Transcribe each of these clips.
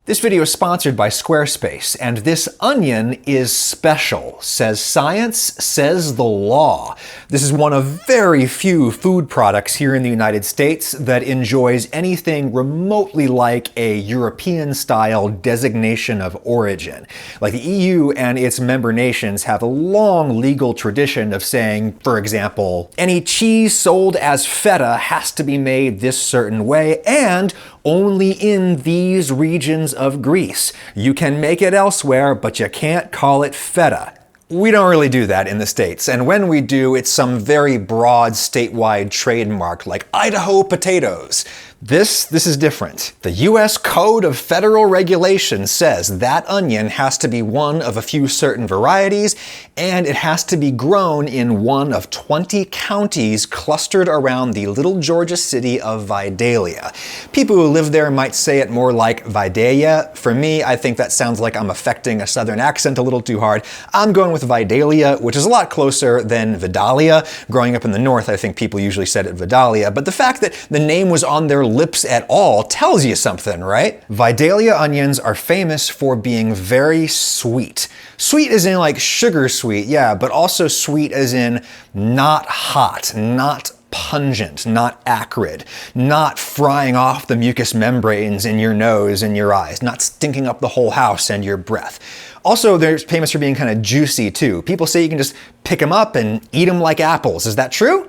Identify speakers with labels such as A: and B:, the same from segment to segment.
A: This video is sponsored by Squarespace, and this onion is special. Says science, says the law. This is one of very few food products here in the United States that enjoys anything remotely like a European-style designation of origin. Like the EU and its member nations have a long legal tradition of saying, for example, any cheese sold as feta has to be made this certain way, and only in these regions of Greece. You can make it elsewhere, but you can't call it feta. We don't really do that in the States, and when we do, it's some very broad statewide trademark like Idaho potatoes. This is different. The U.S. Code of Federal Regulations says that onion has to be one of a few certain varieties, and it has to be grown in one of 20 counties clustered around the little Georgia city of Vidalia. People who live there might say it more like Vidalia. For me, I think that sounds like I'm affecting a southern accent a little too hard. I'm going with Vidalia, which is a lot closer than Vidalia. Growing up in the north, I think people usually said it Vidalia, but the fact that the name was on their lips at all tells you something, right? Vidalia onions are famous for being very sweet. Sweet as in like sugar sweet, yeah, but also sweet as in not hot, not pungent, not acrid, not frying off the mucous membranes in your nose and your eyes, not stinking up the whole house and your breath. Also, they're famous for being kind of juicy too. People say you can just pick them up and eat them like apples. Is that true?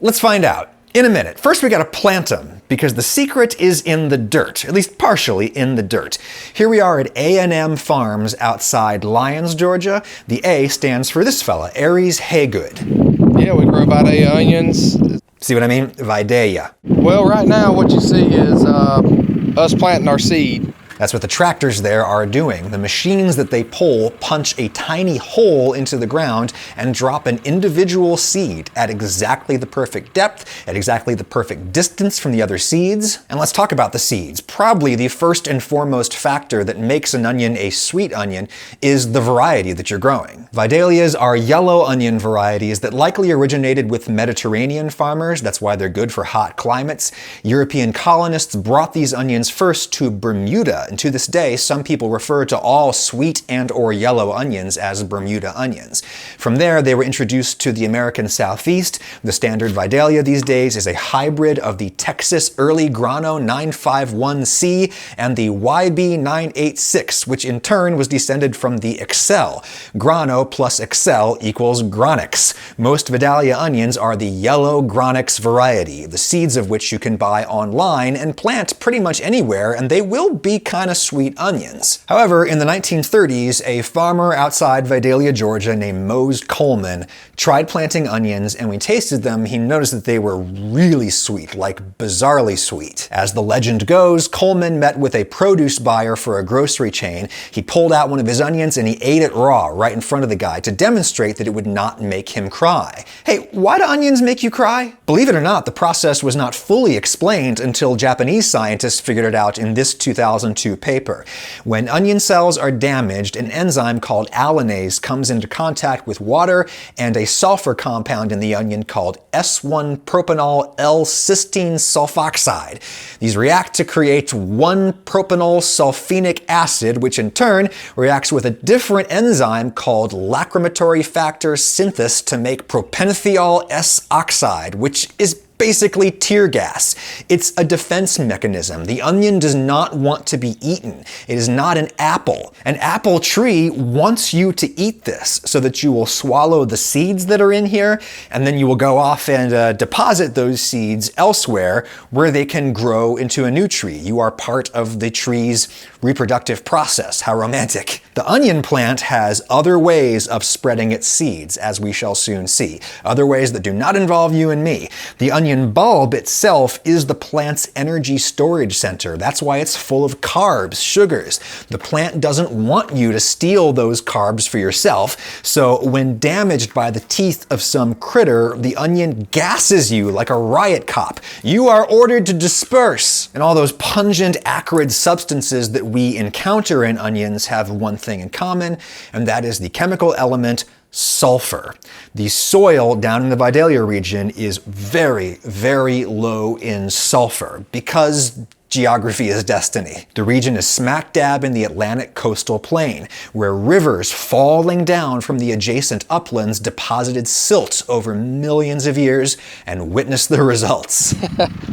A: Let's find out in a minute. First, we gotta plant them, because the secret is in the dirt, at least partially in the dirt. Here we are at A&M Farms outside Lyons, Georgia. The A stands for this fella, Aries Haygood.
B: Yeah, we grow Vidalia onions.
A: See what I mean? Vidalia.
B: Well, right now what you see is us planting our seed.
A: That's what the tractors there are doing. The machines that they pull punch a tiny hole into the ground and drop an individual seed at exactly the perfect depth, at exactly the perfect distance from the other seeds. And let's talk about the seeds. Probably the first and foremost factor that makes an onion a sweet onion is the variety that you're growing. Vidalias are yellow onion varieties that likely originated with Mediterranean farmers. That's why they're good for hot climates. European colonists brought these onions first to Bermuda, and to this day, some people refer to all sweet and/or yellow onions as Bermuda onions. From there, they were introduced to the American Southeast. The standard Vidalia these days is a hybrid of the Texas Early Grano 951C and the YB 986, which in turn was descended from the Excel. Grano plus Excel equals Gronix. Most Vidalia onions are the yellow Gronix variety, the seeds of which you can buy online and plant pretty much anywhere, and they will be kind of sweet onions. However, in the 1930s, a farmer outside Vidalia, Georgia named Mose Coleman tried planting onions, and when he tasted them, he noticed that they were really sweet, like bizarrely sweet. As the legend goes, Coleman met with a produce buyer for a grocery chain. He pulled out one of his onions and he ate it raw right in front of the guy to demonstrate that it would not make him cry. Hey, why do onions make you cry? Believe it or not, the process was not fully explained until Japanese scientists figured it out in this 2002 paper. When onion cells are damaged, an enzyme called allanase comes into contact with water and a sulfur compound in the onion called S1-propanol L-cysteine sulfoxide. These react to create 1-propanol sulfenic acid, which in turn reacts with a different enzyme called lacrimatory factor synthase to make propanethiol S-oxide, which is basically tear gas. It's a defense mechanism. The onion does not want to be eaten. It is not an apple. An apple tree wants you to eat this so that you will swallow the seeds that are in here, and then you will go off and deposit those seeds elsewhere where they can grow into a new tree. You are part of the tree's reproductive process. How romantic. The onion plant has other ways of spreading its seeds, as we shall soon see. Other ways that do not involve you and me. The onion bulb itself is the plant's energy storage center. That's why it's full of carbs, sugars. The plant doesn't want you to steal those carbs for yourself, so when damaged by the teeth of some critter, the onion gasses you like a riot cop. You are ordered to disperse. And all those pungent, acrid substances that we encounter in onions have one thing in common, and that is the chemical element sulfur. The soil down in the Vidalia region is very, very low in sulfur because Geography is destiny. The region is smack dab in the Atlantic coastal plain, where rivers falling down from the adjacent uplands deposited silt over millions of years, and witness the results.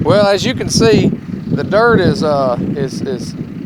B: Well, as you can see, the dirt is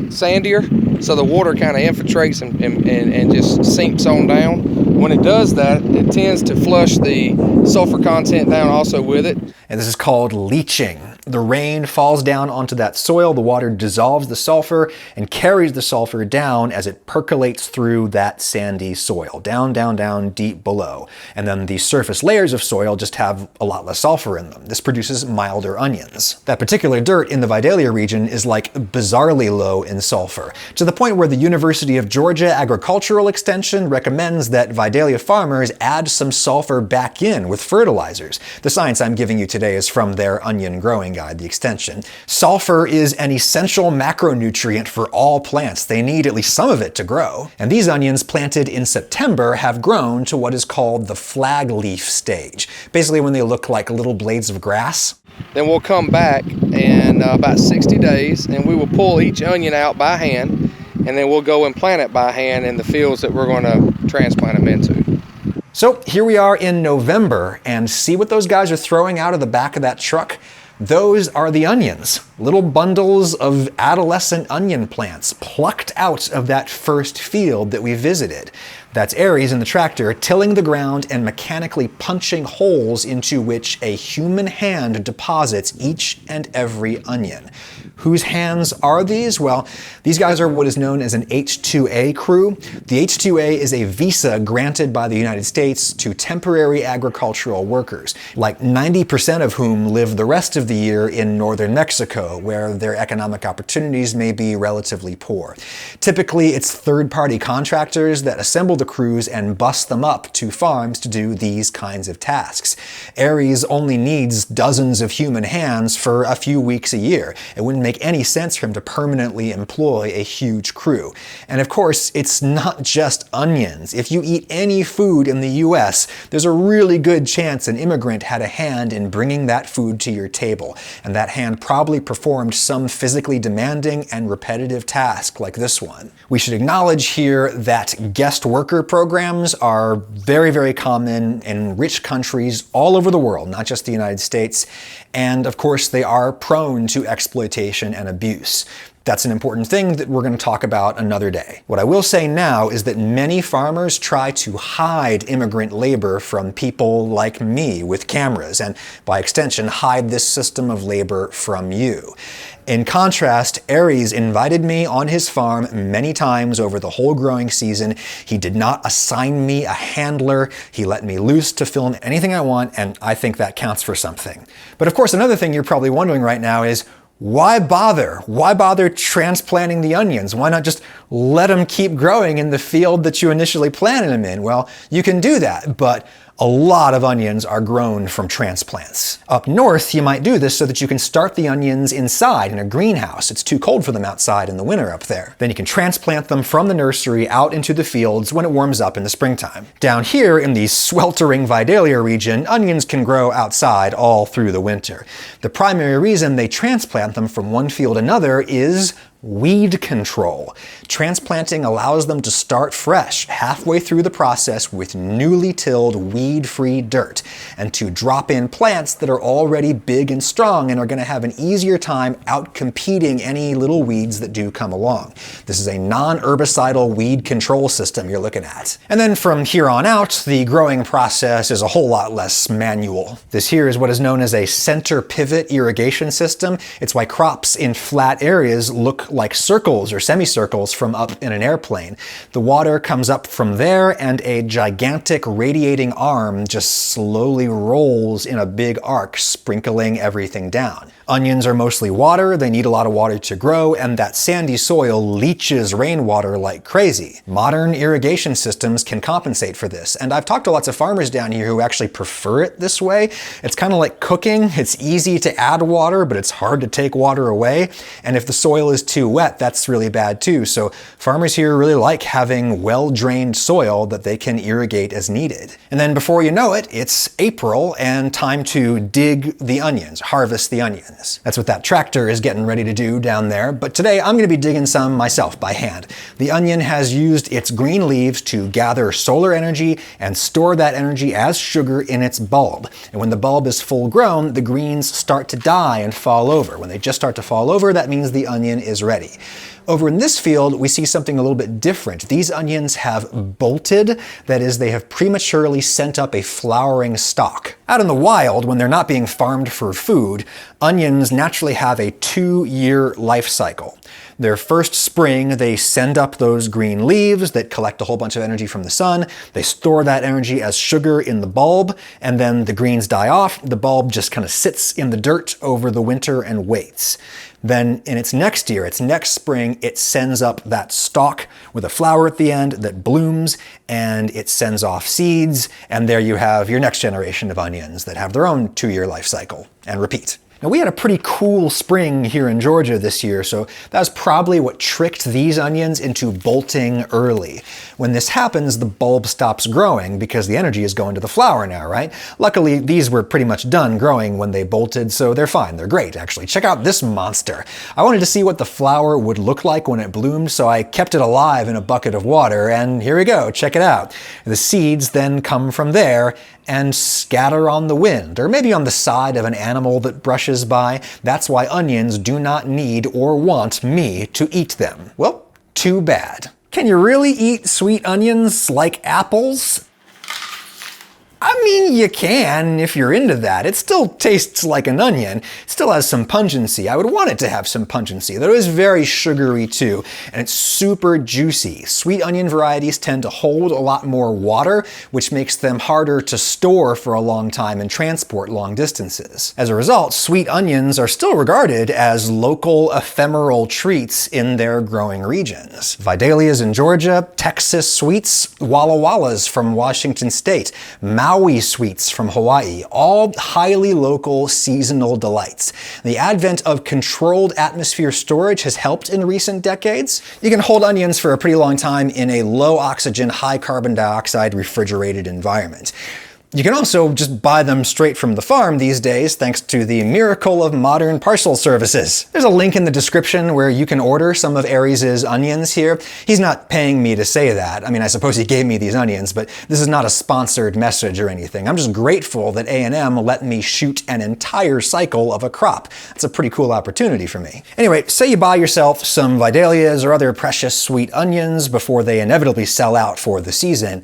B: sandier, so the water kind of infiltrates and just sinks on down. When it does that, it tends to flush the sulfur content down also with it.
A: And this is called leaching. The rain falls down onto that soil, the water dissolves the sulfur and carries the sulfur down as it percolates through that sandy soil, down, down, down, deep below. And then the surface layers of soil just have a lot less sulfur in them. This produces milder onions. That particular dirt in the Vidalia region is like bizarrely low in sulfur, to the point where the University of Georgia Agricultural Extension recommends that Vidalia farmers add some sulfur back in with fertilizers. The science I'm giving you today is from their onion growing guide, the extension. Sulfur is an essential macronutrient for all plants. They need at least some of it to grow. And these onions planted in September have grown to what is called the flag leaf stage, basically when they look like little blades of grass.
B: Then we'll come back in about 60 days and we will pull each onion out by hand, and then we'll go and plant it by hand in the fields that we're going to transplant them into.
A: So here we are in November, and see what those guys are throwing out of the back of that truck? Those are the onions, little bundles of adolescent onion plants plucked out of that first field that we visited. That's Aries in the tractor tilling the ground and mechanically punching holes into which a human hand deposits each and every onion. Whose hands are these? Well, these guys are what is known as an H-2A crew. The H-2A is a visa granted by the United States to temporary agricultural workers, like 90% of whom live the rest of the year in northern Mexico, where their economic opportunities may be relatively poor. Typically, it's third-party contractors that assemble the crews and bus them up to farms to do these kinds of tasks. Aries only needs dozens of human hands for a few weeks a year. It wouldn't make any sense for him to permanently employ a huge crew. And of course, it's not just onions. If you eat any food in the US, there's a really good chance an immigrant had a hand in bringing that food to your table, and that hand probably performed some physically demanding and repetitive task like this one. We should acknowledge here that guest worker programs are very, very common in rich countries all over the world, not just the United States, and of course they are prone to exploitation and abuse. That's an important thing that we're going to talk about another day. What I will say now is that many farmers try to hide immigrant labor from people like me with cameras, and by extension, hide this system of labor from you. In contrast, Aries invited me on his farm many times over the whole growing season. He did not assign me a handler. He let me loose to film anything I want, and I think that counts for something. But of course, another thing you're probably wondering right now is, why bother? Why bother transplanting the onions? Why not just let them keep growing in the field that you initially planted them in? Well, you can do that, but a lot of onions are grown from transplants. Up north, you might do this so that you can start the onions inside in a greenhouse. It's too cold for them outside in the winter up there. Then you can transplant them from the nursery out into the fields when it warms up in the springtime. Down here in the sweltering Vidalia region, onions can grow outside all through the winter. The primary reason they transplant them from one field to another is weed control. Transplanting allows them to start fresh halfway through the process with newly tilled weed-free dirt, and to drop in plants that are already big and strong and are going to have an easier time out-competing any little weeds that do come along. This is a non-herbicidal weed control system you're looking at. And then from here on out, the growing process is a whole lot less manual. This here is what is known as a center pivot irrigation system. It's why crops in flat areas look like circles or semicircles from up in an airplane. The water comes up from there, and a gigantic radiating arm just slowly rolls in a big arc, sprinkling everything down. Onions are mostly water, they need a lot of water to grow, and that sandy soil leaches rainwater like crazy. Modern irrigation systems can compensate for this, and I've talked to lots of farmers down here who actually prefer it this way. It's kind of like cooking. It's easy to add water, but it's hard to take water away, and if the soil is too too wet, that's really bad too. So farmers here really like having well-drained soil that they can irrigate as needed. And then before you know it, it's April and time to dig the onions, harvest the onions. That's what that tractor is getting ready to do down there. But today I'm going to be digging some myself by hand. The onion has used its green leaves to gather solar energy and store that energy as sugar in its bulb. And when the bulb is full grown, the greens start to die and fall over. When they just start to fall over, that means the onion is ready. Over in this field, we see something a little bit different. These onions have bolted, that is, they have prematurely sent up a flowering stalk. Out in the wild, when they're not being farmed for food, onions naturally have a 2-year life cycle. Their first spring, they send up those green leaves that collect a whole bunch of energy from the sun. They store that energy as sugar in the bulb, and then the greens die off. The bulb just kind of sits in the dirt over the winter and waits. Then in its next year, its next spring, it sends up that stalk with a flower at the end that blooms, and it sends off seeds, and there you have your next generation of onions that have their own 2-year life cycle, and repeat. Now, we had a pretty cool spring here in Georgia this year, so that was probably what tricked these onions into bolting early. When this happens, the bulb stops growing because the energy is going to the flower now, right? Luckily, these were pretty much done growing when they bolted, so they're fine. They're great, actually. Check out this monster. I wanted to see what the flower would look like when it bloomed, so I kept it alive in a bucket of water, and here we go. Check it out. The seeds then come from there and scatter on the wind, or maybe on the side of an animal that brushes by. That's why onions do not need or want me to eat them. Well, too bad. Can you really eat sweet onions like apples? I mean, you can if you're into that. It still tastes like an onion. It still has some pungency. I would want it to have some pungency, though it is very sugary too, and it's super juicy. Sweet onion varieties tend to hold a lot more water, which makes them harder to store for a long time and transport long distances. As a result, sweet onions are still regarded as local ephemeral treats in their growing regions. Vidalias in Georgia, Texas sweets, Walla Wallas from Washington State, Maui sweets from Hawaii, all highly local seasonal delights. The advent of controlled atmosphere storage has helped in recent decades. You can hold onions for a pretty long time in a low oxygen, high carbon dioxide refrigerated environment. You can also just buy them straight from the farm these days, thanks to the miracle of modern parcel services. There's a link in the description where you can order some of Aries' onions here. He's not paying me to say that. I mean, I suppose he gave me these onions, but this is not a sponsored message or anything. I'm just grateful that A&M let me shoot an entire cycle of a crop. That's a pretty cool opportunity for me. Anyway, say you buy yourself some Vidalias or other precious sweet onions before they inevitably sell out for the season.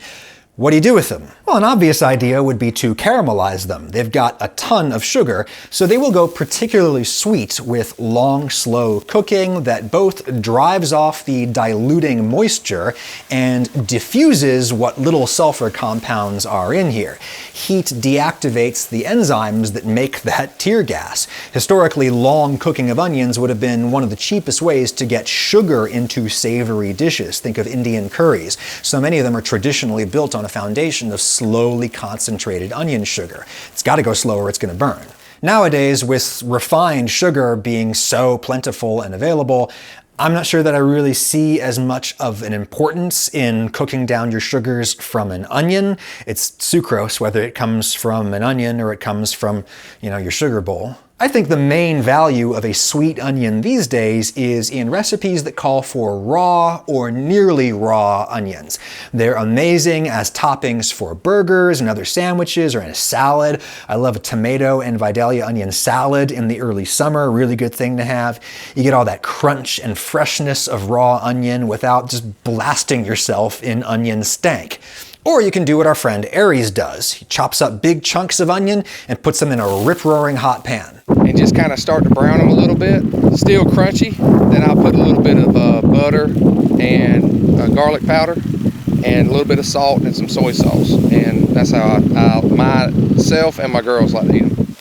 A: What do you do with them? Well, an obvious idea would be to caramelize them. They've got a ton of sugar, so they will go particularly sweet with long, slow cooking that both drives off the diluting moisture and diffuses what little sulfur compounds are in here. Heat deactivates the enzymes that make that tear gas. Historically, long cooking of onions would have been one of the cheapest ways to get sugar into savory dishes. Think of Indian curries. So many of them are traditionally built on a foundation of slowly concentrated onion sugar. It's got to go slow or it's going to burn. Nowadays, with refined sugar being so plentiful and available, I'm not sure that I really see as much of an importance in cooking down your sugars from an onion. It's sucrose, whether it comes from an onion or it comes from, your sugar bowl. I think the main value of a sweet onion these days is in recipes that call for raw or nearly raw onions. They're amazing as toppings for burgers and other sandwiches or in a salad. I love a tomato and Vidalia onion salad in the early summer, really good thing to have. You get all that crunch and freshness of raw onion without just blasting yourself in onion stank. Or you can do what our friend Aries does. He chops up big chunks of onion and puts them in a rip-roaring hot pan.
B: And just kind of start to brown them a little bit, still crunchy. Then I'll put a little bit of butter and garlic powder and a little bit of salt and some soy sauce. And that's how myself and my girls like to eat them.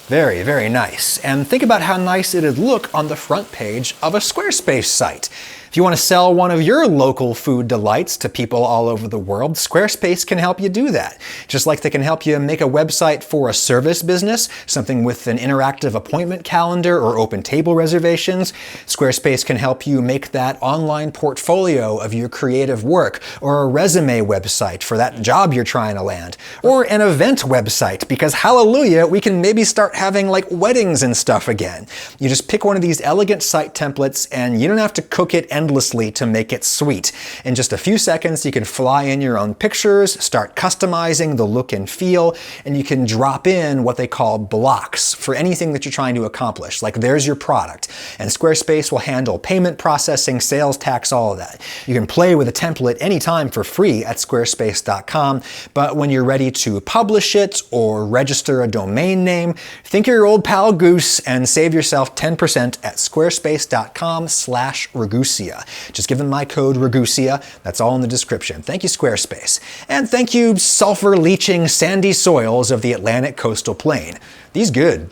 A: Very, very nice. And think about how nice it'd look on the front page of a Squarespace site. If you want to sell one of your local food delights to people all over the world, Squarespace can help you do that. Just like they can help you make a website for a service business, something with an interactive appointment calendar or open table reservations, Squarespace can help you make that online portfolio of your creative work, or a resume website for that job you're trying to land, or an event website, because hallelujah, we can maybe start having like weddings and stuff again. You just pick one of these elegant site templates and you don't have to cook it endlessly to make it sweet. In just a few seconds, you can fly in your own pictures, start customizing the look and feel, and you can drop in what they call blocks for anything that you're trying to accomplish. Like there's your product, and Squarespace will handle payment processing, sales tax, all of that. You can play with a template anytime for free at squarespace.com, but when you're ready to publish it or register a domain name, think of your old pal Goose and save yourself 10% at squarespace.com/Ragusia. Just give them my code Ragusia. That's all in the description. Thank you, Squarespace. And thank you, sulfur-leaching sandy soils of the Atlantic coastal plain. These good.